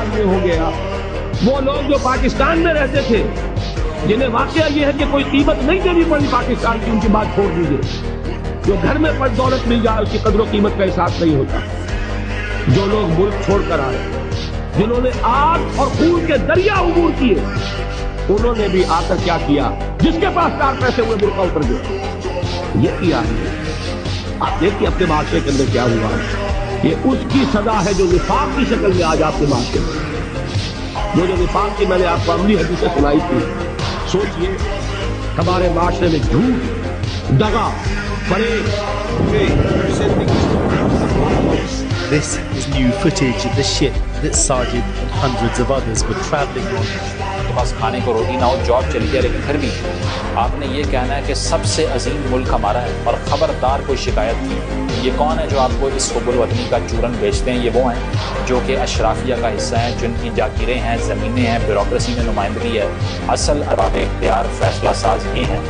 پاکستان میں ہو گیا. وہ لوگ جو پاکستان میں رہتے تھے جنہیں واقعہ یہ ہے کہ کوئی قیمت نہیں دینی پڑی پاکستان کی، ان کی بات چھوڑ دیجیے. جو گھر میں پر دولت مل جائے اس کی قدر و قیمت کا احساس نہیں ہوتا. جو لوگ ملک چھوڑ کر آئے، جنہوں نے آگ اور خون کے دریا عبور کیے، انہوں نے بھی آ کر کیا کیا؟ جس کے پاس 4 پیسے ہوئے برقع اتر گئے. یہ کیا ہے؟ آپ دیکھیے اپنے معاشرے کے اندر کیا ہوا ہے. یہ اس کی سزا ہے جو نفاق کی شکل میں آج آپ کے معاشرے میں. وہ جو نفاق کی میں نے آپ کو عملی حدیثیں سنائی تھی، سوچئے ہمارے معاشرے میں جھوٹ، دغا، فریب. This is new footage of the ship that Sajid and hundreds of others were travelling on. کے پاس کھانے کو روٹی نہ ہو، جاب چلی جائے، لیکن پھر بھی آپ نے یہ کہنا ہے کہ سب سے عظیم ملک ہمارا ہے اور خبردار کوئی شکایت نہیں. یہ کون ہے جو آپ کو اس حب الوطنی کا چورن بیچتے ہیں؟ یہ وہ ہیں جو کہ اشرافیہ کا حصہ ہیں، جن کی جاگیریں ہیں، زمینیں ہیں، بیوروکریسی میں نمائندگی ہے. اصل ارباب اختیار فیصلہ ساز یہ ہیں.